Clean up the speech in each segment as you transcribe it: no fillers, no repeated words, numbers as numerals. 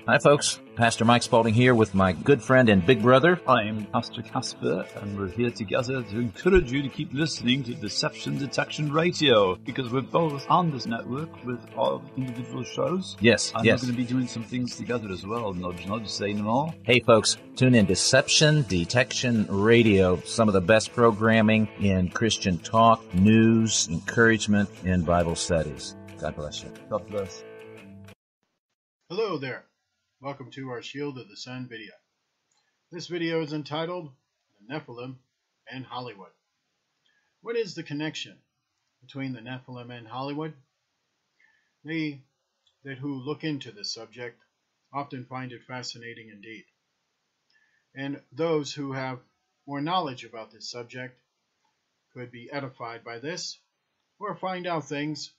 Hi, folks. Pastor Mike Spalding here with my good friend and big brother. I'm Pastor Casper, and we're here together to encourage you to keep listening to Deception Detection Radio, because we're both on this network with our individual shows. Yes, and yes. we're going to be doing some things together as well. Nudge, nudge, say no more. Hey, folks, tune in Deception Detection Radio. Some of the best programming in Christian talk, news, encouragement, and Bible studies. God bless you. God bless. Hello there. Welcome to our Shield of the Sun video. This video is entitled The Nephilim and Hollywood. What is the connection between the Nephilim and Hollywood? They that who look into this subject often find it fascinating indeed. And those who have more knowledge about this subject could be edified by this, or find out things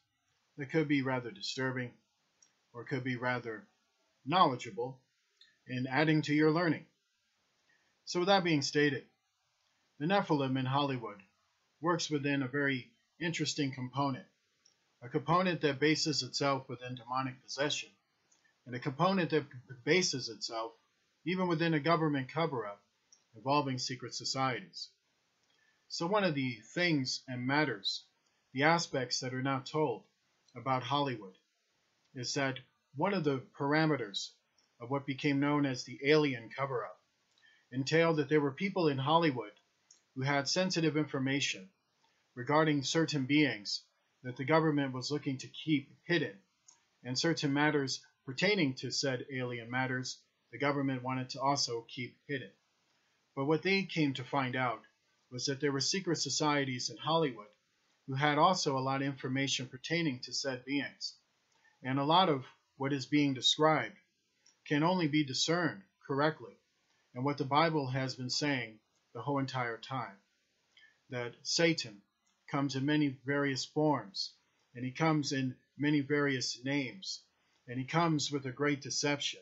that could be rather disturbing, or could be rather knowledgeable in adding to your learning. So with that being stated, the Nephilim in Hollywood works within a very interesting component, a component that bases itself within demonic possession, and a component that bases itself even within a government cover-up involving secret societies. So one of the things and matters, the aspects that are not told about Hollywood, is that one of the parameters of what became known as the alien cover-up entailed that there were people in Hollywood who had sensitive information regarding certain beings that the government was looking to keep hidden, and certain matters pertaining to said alien matters the government wanted to also keep hidden. But what they came to find out was that there were secret societies in Hollywood who had also a lot of information pertaining to said beings, and a lot of what is being described can only be discerned correctly and what the Bible has been saying the whole entire time, that Satan comes in many various forms, and he comes in many various names, and he comes with a great deception,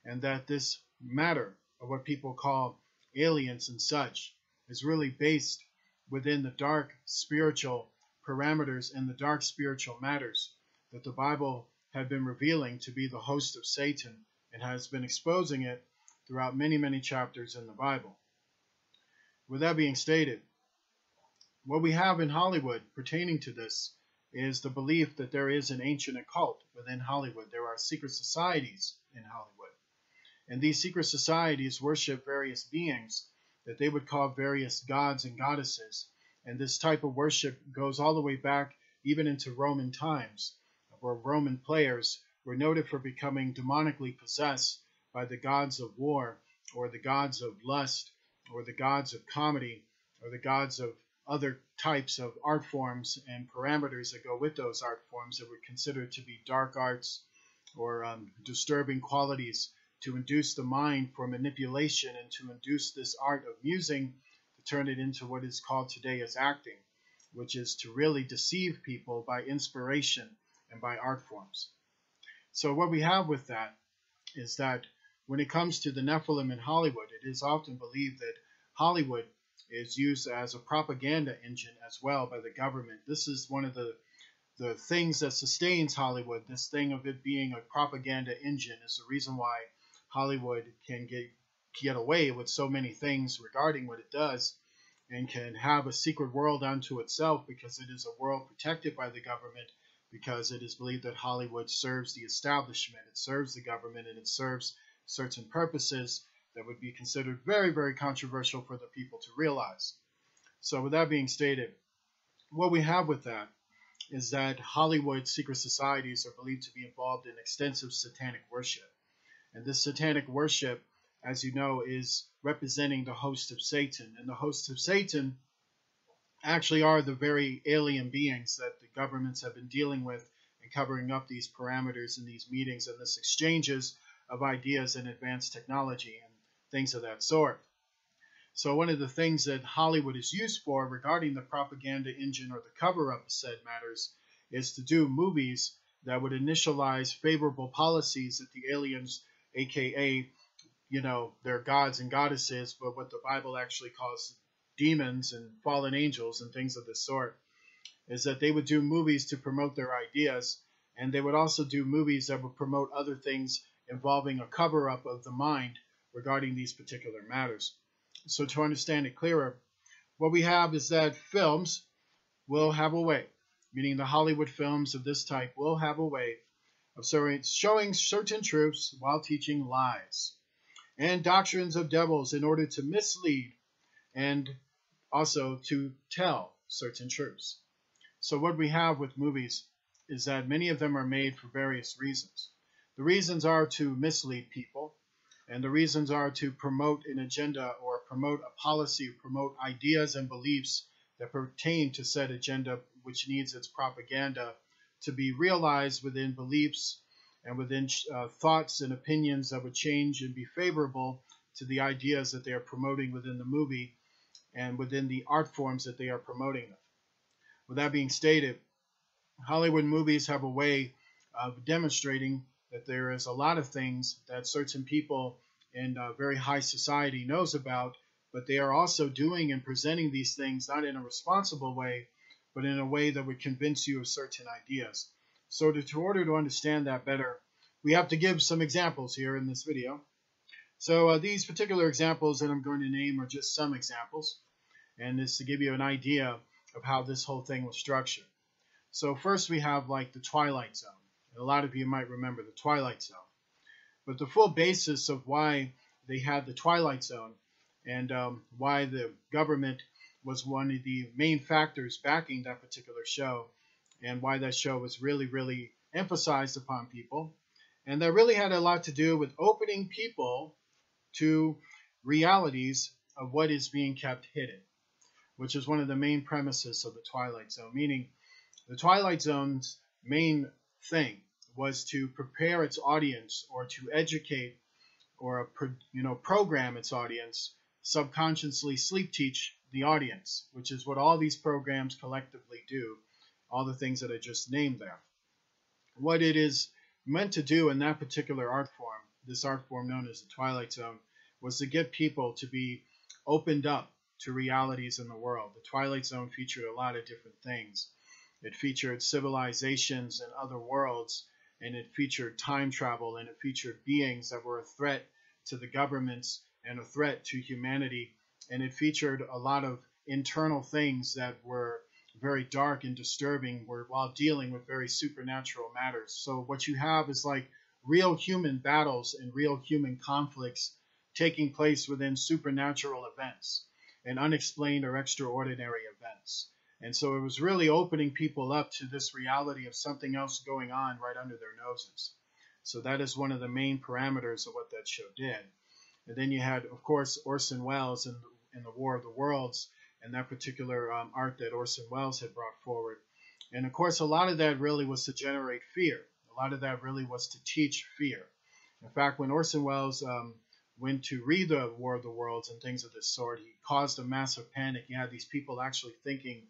and that this matter of what people call aliens and such is really based within the dark spiritual parameters and the dark spiritual matters that the Bible had been revealing to be the host of Satan, and has been exposing it throughout many, many chapters in the Bible. With that being stated, what we have in Hollywood pertaining to this is the belief that there is an ancient occult within Hollywood. There are secret societies in Hollywood, and these secret societies worship various beings that they would call various gods and goddesses, and this type of worship goes all the way back even into Roman times, where Roman players were noted for becoming demonically possessed by the gods of war, or the gods of lust, or the gods of comedy, or the gods of other types of art forms and parameters that go with those art forms that were considered to be dark arts or disturbing qualities to induce the mind for manipulation and to induce this art of musing to turn it into what is called today as acting, which is to really deceive people by inspiration and by art forms. So what we have with that is that when it comes to the Nephilim in Hollywood, it is often believed that Hollywood is used as a propaganda engine as well by the government. This is one of the things that sustains Hollywood. This thing of it being a propaganda engine is the reason why Hollywood can get away with so many things regarding what it does, and can have a secret world unto itself, because it is a world protected by the government, because it is believed that Hollywood serves the establishment, it serves the government, and it serves certain purposes that would be considered very, very controversial for the people to realize. So with that being stated, what we have with that is that Hollywood secret societies are believed to be involved in extensive satanic worship. And this satanic worship, as you know, is representing the host of Satan. And the hosts of Satan actually are the very alien beings that the governments have been dealing with and covering up these parameters in these meetings and this exchanges of ideas and advanced technology and things of that sort. So one of the things that Hollywood is used for regarding the propaganda engine or the cover-up of said matters is to do movies that would initialize favorable policies that the aliens, aka, their gods and goddesses, but what the Bible actually calls demons and fallen angels and things of this sort, is that they would do movies to promote their ideas, and they would also do movies that would promote other things involving a cover-up of the mind regarding these particular matters. So to understand it clearer, what we have is that films will have a way, meaning the Hollywood films of this type will have a way of showing certain truths while teaching lies and doctrines of devils in order to mislead and also to tell certain truths. So what we have with movies is that many of them are made for various reasons. The reasons are to mislead people, and the reasons are to promote an agenda or promote a policy, promote ideas and beliefs that pertain to said agenda, which needs its propaganda to be realized within beliefs and within thoughts and opinions that would change and be favorable to the ideas that they are promoting within the movie and within the art forms that they are promoting them. With that being stated, Hollywood movies have a way of demonstrating that there is a lot of things that certain people in very high society knows about, but they are also doing and presenting these things not in a responsible way, but in a way that would convince you of certain ideas. So in order to understand that better, we have to give some examples here in this video. So these particular examples that I'm going to name are just some examples, and it's to give you an idea of how this whole thing was structured. So first we have like the Twilight Zone. And a lot of you might remember the Twilight Zone. But the full basis of why they had the Twilight Zone and why the government was one of the main factors backing that particular show and why that show was really, really emphasized upon people. And that really had a lot to do with opening people to realities of what is being kept hidden, which is one of the main premises of the Twilight Zone, meaning the Twilight Zone's main thing was to prepare its audience or to educate or program its audience, subconsciously sleep teach the audience, which is what all these programs collectively do, all the things that I just named there. What it is meant to do in that particular art form, this art form known as the Twilight Zone, was to get people to be opened up to realities in the world. The Twilight Zone featured a lot of different things. It featured civilizations and other worlds, and it featured time travel, and it featured beings that were a threat to the governments and a threat to humanity, and it featured a lot of internal things that were very dark and disturbing while dealing with very supernatural matters. So what you have is like real human battles and real human conflicts taking place within supernatural events and unexplained or extraordinary events. And so it was really opening people up to this reality of something else going on right under their noses. So that is one of the main parameters of what that show did. And then you had, of course, Orson Welles in the War of the Worlds and that particular art that Orson Welles had brought forward. And of course, a lot of that really was to generate fear. A lot of that really was to teach fear. In fact, when Orson Welles went to read the War of the Worlds and things of this sort, he caused a massive panic. He had these people actually thinking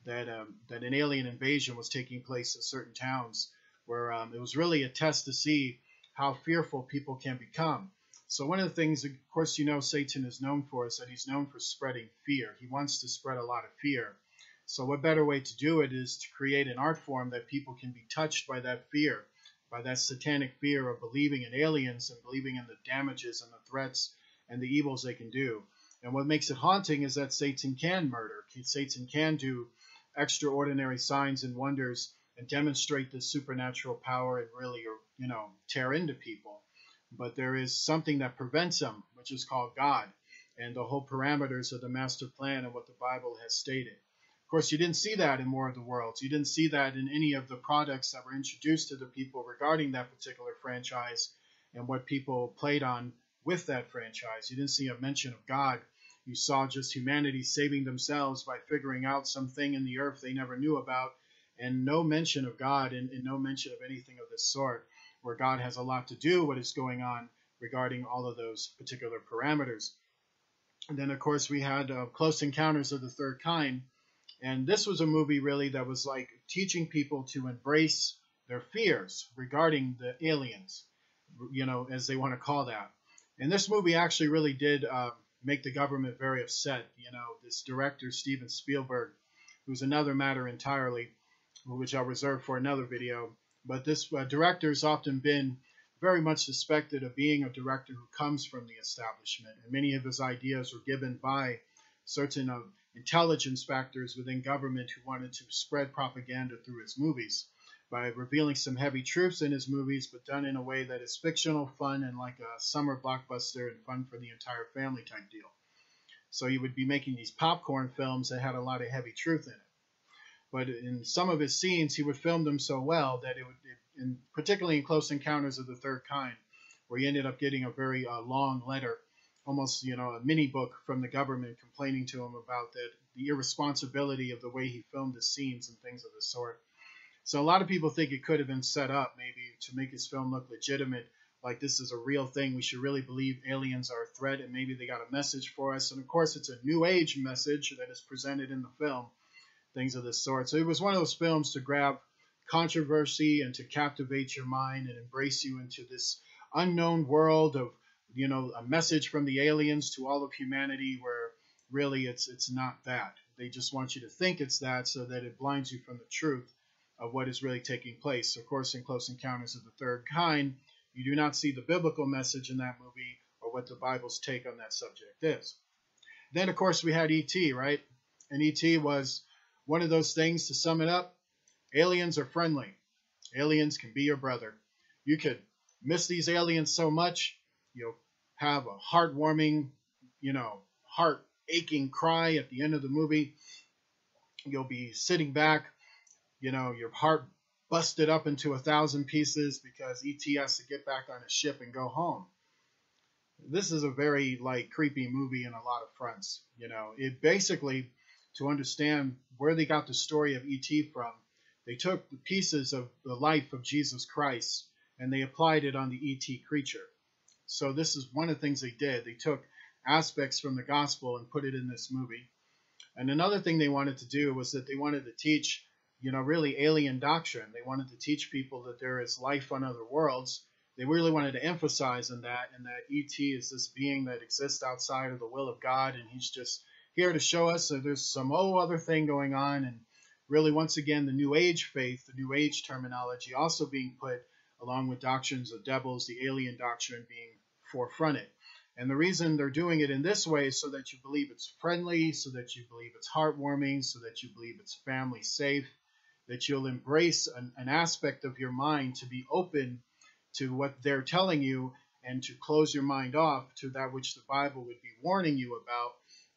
that an alien invasion was taking place in certain towns, where it was really a test to see how fearful people can become. So one of the things, of course, Satan is known for is that he's known for spreading fear. He wants to spread a lot of fear. So what better way to do it is to create an art form that people can be touched by that fear, by that satanic fear of believing in aliens and believing in the damages and the threats and the evils they can do. And what makes it haunting is that Satan can murder. Satan can do extraordinary signs and wonders and demonstrate this supernatural power and really, tear into people. But there is something that prevents him, which is called God, and the whole parameters of the master plan and what the Bible has stated. Of course, you didn't see that in War of the Worlds. You didn't see that in any of the products that were introduced to the people regarding that particular franchise and what people played on with that franchise. You didn't see a mention of God. You saw just humanity saving themselves by figuring out something in the earth they never knew about, and no mention of God and no mention of anything of this sort, where God has a lot to do with what is going on regarding all of those particular parameters. And then, of course, we had Close Encounters of the Third Kind, and this was a movie really that was like teaching people to embrace their fears regarding the aliens, as they want to call that. And this movie actually really did make the government very upset. This director, Steven Spielberg, who's another matter entirely, which I'll reserve for another video. But this director has often been very much suspected of being a director who comes from the establishment, and many of his ideas were given by certain intelligence factors within government who wanted to spread propaganda through his movies by revealing some heavy truths in his movies, but done in a way that is fictional, fun, and like a summer blockbuster and fun for the entire family type deal. So he would be making these popcorn films that had a lot of heavy truth in it. But in some of his scenes, he would film them so well that particularly in Close Encounters of the Third Kind, where he ended up getting a very long letter, almost a mini book from the government complaining to him about the irresponsibility of the way he filmed his scenes and things of the sort. So a lot of people think it could have been set up maybe to make his film look legitimate, like this is a real thing. We should really believe aliens are a threat, and maybe they got a message for us. And of course, it's a New Age message that is presented in the film, things of this sort. So it was one of those films to grab controversy and to captivate your mind and embrace you into this unknown world of, a message from the aliens to all of humanity, where really it's not that. They just want you to think it's that so that it blinds you from the truth of what is really taking place. Of course, in Close Encounters of the Third Kind, you do not see the biblical message in that movie or what the Bible's take on that subject is. Then, of course, we had E.T., right? And E.T. was one of those things, to sum it up, aliens are friendly. Aliens can be your brother. You could miss these aliens so much, you'll have a heartwarming, heart-aching cry at the end of the movie. You'll be sitting back, your heart busted up into 1,000 pieces because E.T. has to get back on a ship and go home. This is a very creepy movie in a lot of fronts. It basically, to understand where they got the story of E.T. from, they took the pieces of the life of Jesus Christ and they applied it on the E.T. creature. So this is one of the things they did. They took aspects from the gospel and put it in this movie. And another thing they wanted to do was that they wanted to teach really alien doctrine. They wanted to teach people that there is life on other worlds. They really wanted to emphasize on that, and that E.T. is this being that exists outside of the will of God, and he's just here to show us that there's some other thing going on. And really, once again, the New Age faith, the New Age terminology also being put along with doctrines of devils, the alien doctrine being forefronted. And the reason they're doing it in this way is so that you believe it's friendly, so that you believe it's heartwarming, so that you believe it's family safe, that you'll embrace an aspect of your mind to be open to what they're telling you and to close your mind off to that which the Bible would be warning you about,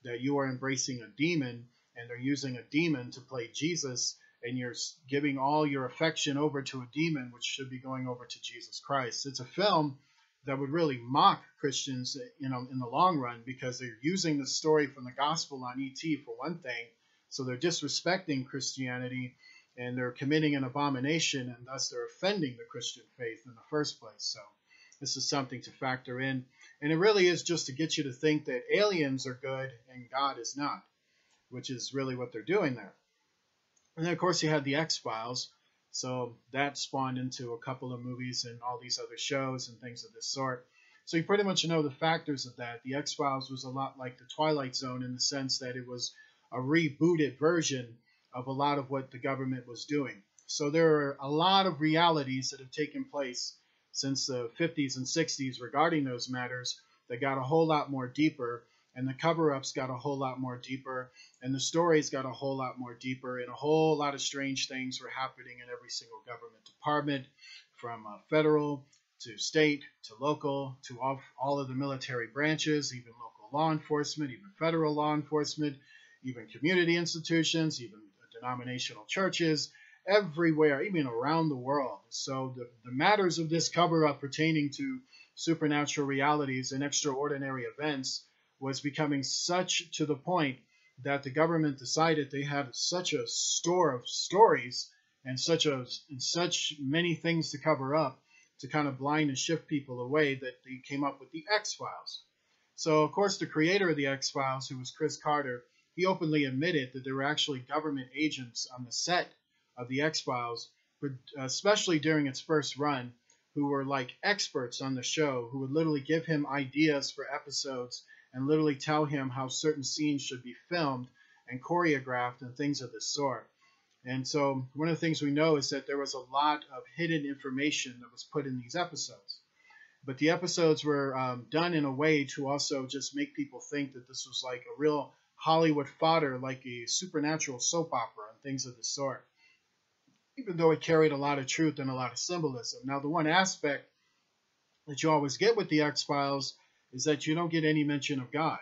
that you are embracing a demon and they're using a demon to play Jesus, and you're giving all your affection over to a demon, which should be going over to Jesus Christ. It's a film that would really mock Christians, in the long run, because they're using the story from the gospel on E.T. for one thing, so they're disrespecting Christianity and they're committing an abomination, and thus they're offending the Christian faith in the first place. So this is something to factor in. And it really is just to get you to think that aliens are good and God is not, which is really what they're doing there. And then, of course, you had the X-Files. So that spawned into a couple of movies and all these other shows and things of this sort. So you pretty much know the factors of that. The X-Files was a lot like the Twilight Zone in the sense that it was a rebooted version of a lot of what the government was doing. So there are a lot of realities that have taken place since the 50s and 60s regarding those matters that got a whole lot more deeper, and the cover-ups got a whole lot more deeper, and the stories got a whole lot more deeper, and a whole lot of strange things were happening in every single government department, from federal to state to local to all of the military branches, even local law enforcement, even federal law enforcement, even community institutions, even denominational churches, everywhere, even around the world. So the matters of this cover-up pertaining to supernatural realities and extraordinary events was becoming such to the point that the government decided they had such a store of stories and such many things to cover up to kind of blind and shift people away that they came up with the X-Files. So, of course, the creator of the X-Files, who was Chris Carter, he openly admitted that there were actually government agents on the set of the X-Files, especially during its first run, who were like experts on the show, who would literally give him ideas for episodes and literally tell him how certain scenes should be filmed and choreographed and things of this sort. And so one of the things we know is that there was a lot of hidden information that was put in these episodes. But the episodes were done in a way to also just make people think that this was like a real Hollywood fodder, like a supernatural soap opera and things of the sort, even though it carried a lot of truth and a lot of symbolism. Now, the one aspect that you always get with the X-Files is that you don't get any mention of God.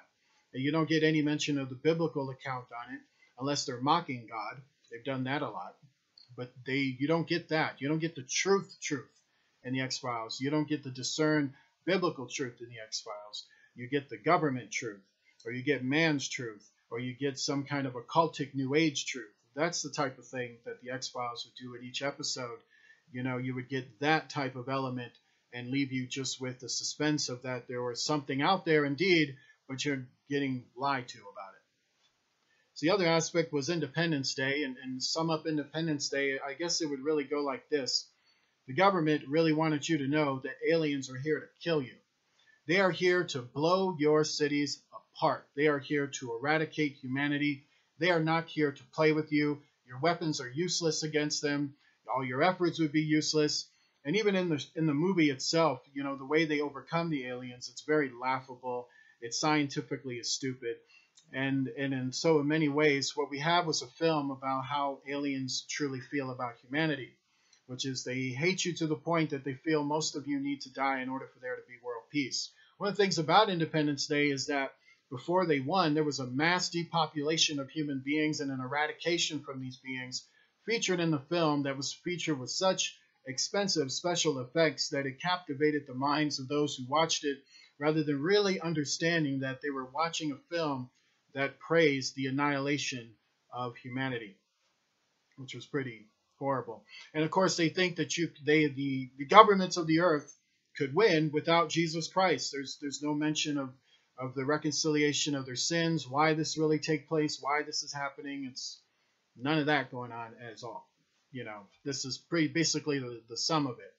And you don't get any mention of the biblical account on it unless they're mocking God. They've done that a lot. But you don't get that. You don't get the truth in the X-Files. You don't get the discern biblical truth in the X-Files. You get the government truth, or you get man's truth, or you get some kind of occultic New Age truth. That's the type of thing that the X-Files would do in each episode. You know, you would get that type of element and leave you just with the suspense of that there was something out there indeed, but you're getting lied to about it. So the other aspect was Independence Day, and sum up Independence Day, I guess it would really go like this. The government really wanted you to know that aliens are here to kill you. They are here to blow your cities apart. They are here to eradicate humanity. They are not here to play with you. Your weapons are useless against them. All your efforts would be useless. And even in the movie itself, you know, the way they overcome the aliens, it's very laughable. It scientifically is stupid. And in many ways, what we have was a film about how aliens truly feel about humanity, which is they hate you to the point that they feel most of you need to die in order for there to be world peace. One of the things about Independence Day is that before they won, there was a mass depopulation of human beings and an eradication from these beings featured in the film that was featured with such expensive special effects that it captivated the minds of those who watched it, rather than really understanding that they were watching a film that praised the annihilation of humanity, which was pretty horrible. And of course, they think that the governments of the earth could win without Jesus Christ. There's no mention of the reconciliation of their sins, why this really take place, why this is happening. It's none of that going on at all. You know, this is basically the sum of it.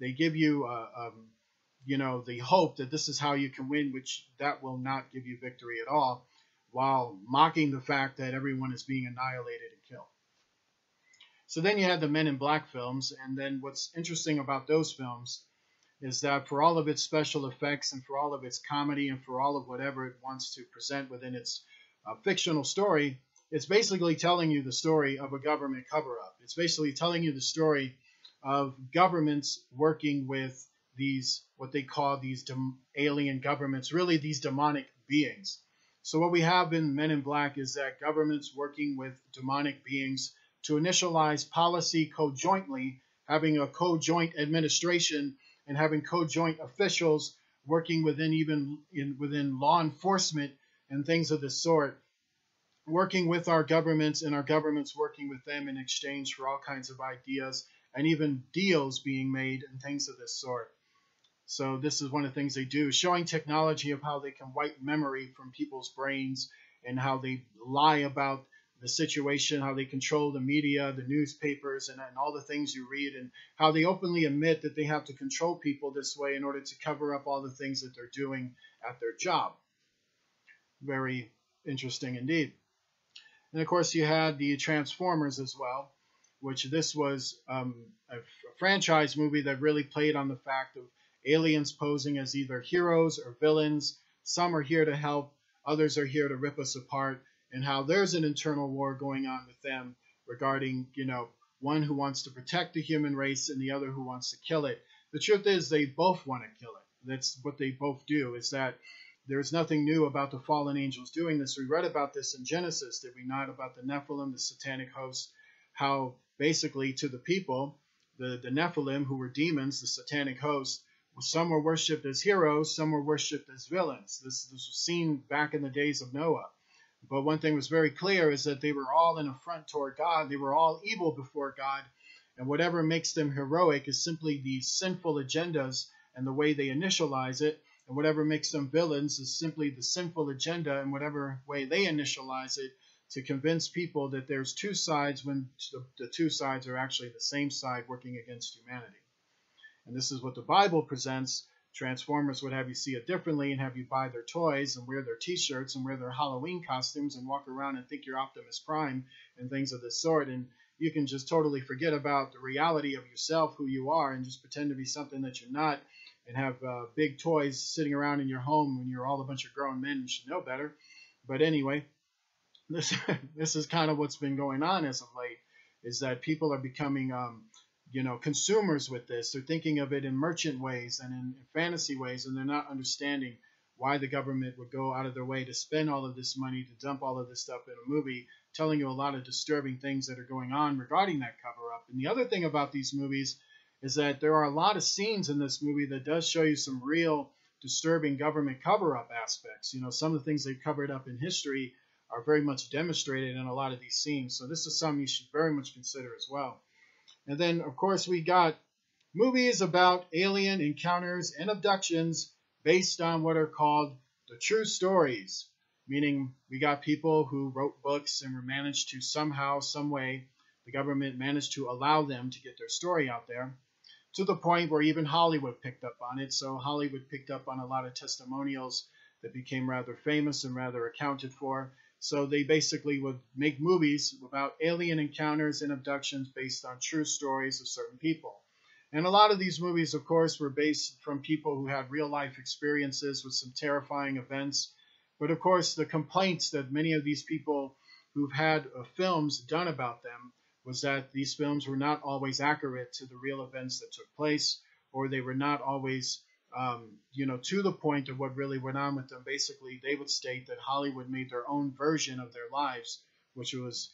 They give you, the hope that this is how you can win, which that will not give you victory at all, while mocking the fact that everyone is being annihilated and killed. So then you had the Men in Black films, and then what's interesting about those films is that for all of its special effects and for all of its comedy and for all of whatever it wants to present within its fictional story, it's basically telling you the story of a government cover-up. It's basically telling you the story of governments working with these, what they call these alien governments, really these demonic beings. So what we have in Men in Black is that governments working with demonic beings to initialize policy co-jointly, having a co-joint administration and having co-joint officials working within law enforcement and things of this sort, working with our governments and our governments working with them in exchange for all kinds of ideas and even deals being made and things of this sort. So this is one of the things they do, showing technology of how they can wipe memory from people's brains and how they lie about the situation, how they control the media, the newspapers, and all the things you read, and how they openly admit that they have to control people this way in order to cover up all the things that they're doing at their job. Very interesting indeed. And of course, you had the Transformers as well, which this was a franchise movie that really played on the fact of aliens posing as either heroes or villains. Some are here to help, others are here to rip us apart, and how there's an internal war going on with them regarding, one who wants to protect the human race and the other who wants to kill it. The truth is they both want to kill it. That's what they both do, is that there's nothing new about the fallen angels doing this. We read about this in Genesis, did we not, about the Nephilim, the satanic host, how basically to the people, the Nephilim, who were demons, the satanic host, some were worshipped as heroes, some were worshipped as villains. This was seen back in the days of Noah. But one thing was very clear is that they were all an affront toward God. They were all evil before God. And whatever makes them heroic is simply the sinful agendas and the way they initialize it. And whatever makes them villains is simply the sinful agenda and whatever way they initialize it to convince people that there's two sides when the two sides are actually the same side working against humanity. And this is what the Bible presents. Transformers would have you see it differently and have you buy their toys and wear their t-shirts and wear their Halloween costumes and walk around and think you're Optimus Prime and things of this sort. And you can just totally forget about the reality of yourself, who you are, and just pretend to be something that you're not, and have big toys sitting around in your home when you're all a bunch of grown men and should know better. But anyway, this is kind of what's been going on as of late, is that people are becoming consumers with this. They're thinking of it in merchant ways and in fantasy ways, and they're not understanding why the government would go out of their way to spend all of this money to dump all of this stuff in a movie, telling you a lot of disturbing things that are going on regarding that cover-up. And the other thing about these movies is that there are a lot of scenes in this movie that does show you some real disturbing government cover-up aspects. Some of the things they've covered up in history are very much demonstrated in a lot of these scenes. So this is something you should very much consider as well. And then, of course, we got movies about alien encounters and abductions based on what are called the true stories, meaning we got people who wrote books and were managed to somehow, some way, the government managed to allow them to get their story out there, to the point where even Hollywood picked up on it. So Hollywood picked up on a lot of testimonials that became rather famous and rather accounted for. So they basically would make movies about alien encounters and abductions based on true stories of certain people. And a lot of these movies, of course, were based from people who had real-life experiences with some terrifying events. But, of course, the complaints that many of these people who've had films done about them was that these films were not always accurate to the real events that took place, or they were not always, to the point of what really went on with them. Basically, they would state that Hollywood made their own version of their lives, which was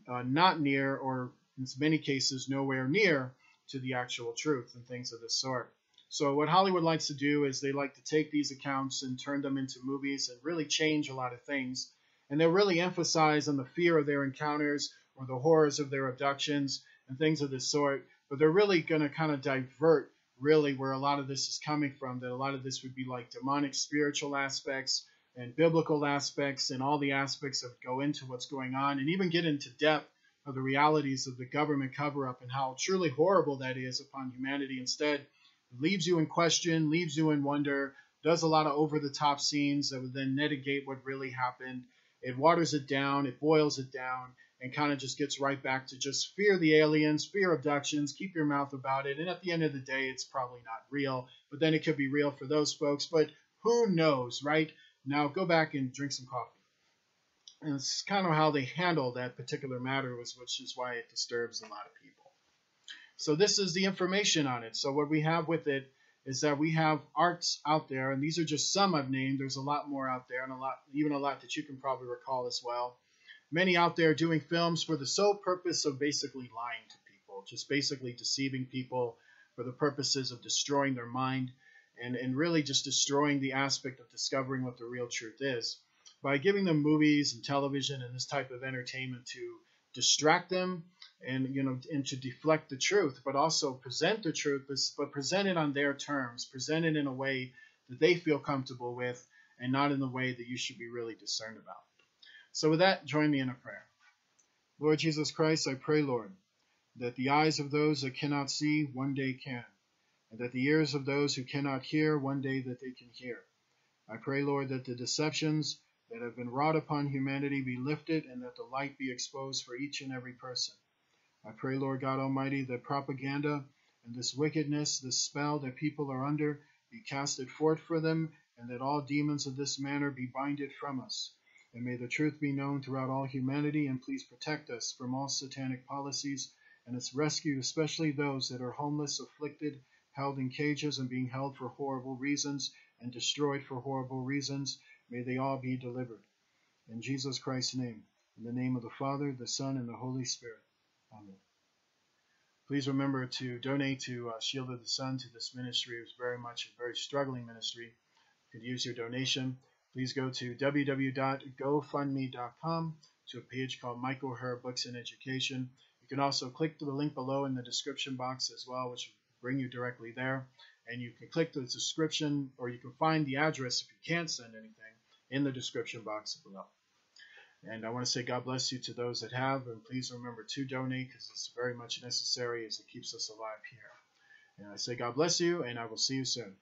not near, or in many cases, nowhere near to the actual truth and things of this sort. So what Hollywood likes to do is they like to take these accounts and turn them into movies and really change a lot of things. And they'll really emphasize on the fear of their encounters or the horrors of their abductions and things of this sort. But they're really going to kind of divert really where a lot of this is coming from, that a lot of this would be like demonic spiritual aspects and biblical aspects and all the aspects that go into what's going on, and even get into depth of the realities of the government cover-up and how truly horrible that is upon humanity. Instead, it leaves you in question, leaves you in wonder, does a lot of over-the-top scenes that would then negate what really happened. It waters it down, it boils it down, and kind of just gets right back to just fear the aliens, fear abductions, keep your mouth about it. And at the end of the day, it's probably not real, but then it could be real for those folks. But who knows, right? Now go back and drink some coffee. And it's kind of how they handle that particular matter, which is why it disturbs a lot of people. So this is the information on it. So what we have with it is that we have arts out there, and these are just some I've named. There's a lot more out there, and a lot that you can probably recall as well. Many out there doing films for the sole purpose of basically lying to people, just basically deceiving people for the purposes of destroying their mind and really just destroying the aspect of discovering what the real truth is, by giving them movies and television and this type of entertainment to distract them and to deflect the truth, but also present the truth, but present it on their terms, present it in a way that they feel comfortable with, and not in the way that you should be really discerned about. So with that, join me in a prayer. Lord Jesus Christ, I pray, Lord, that the eyes of those that cannot see one day can, and that the ears of those who cannot hear one day that they can hear. I pray, Lord, that the deceptions that have been wrought upon humanity be lifted, and that the light be exposed for each and every person. I pray, Lord God Almighty, that propaganda and this wickedness, this spell that people are under, be casted forth for them, and that all demons of this manner be binded from us. And may the truth be known throughout all humanity, and please protect us from all satanic policies, and its rescue especially those that are homeless, afflicted, held in cages, and being held for horrible reasons, and destroyed for horrible reasons. May they all be delivered. In Jesus Christ's name, in the name of the Father, the Son, and the Holy Spirit. Amen. Please remember to donate to Shield of the Sun, to this ministry. It's very much a very struggling ministry. You could use your donation. Please go to www.gofundme.com to a page called Michael Hur Books and Education. You can also click the link below in the description box as well, which will bring you directly there. And you can click the description, or you can find the address if you can't send anything in the description box below. And I want to say God bless you to those that have, and please remember to donate, because it's very much necessary as it keeps us alive here. And I say God bless you, and I will see you soon.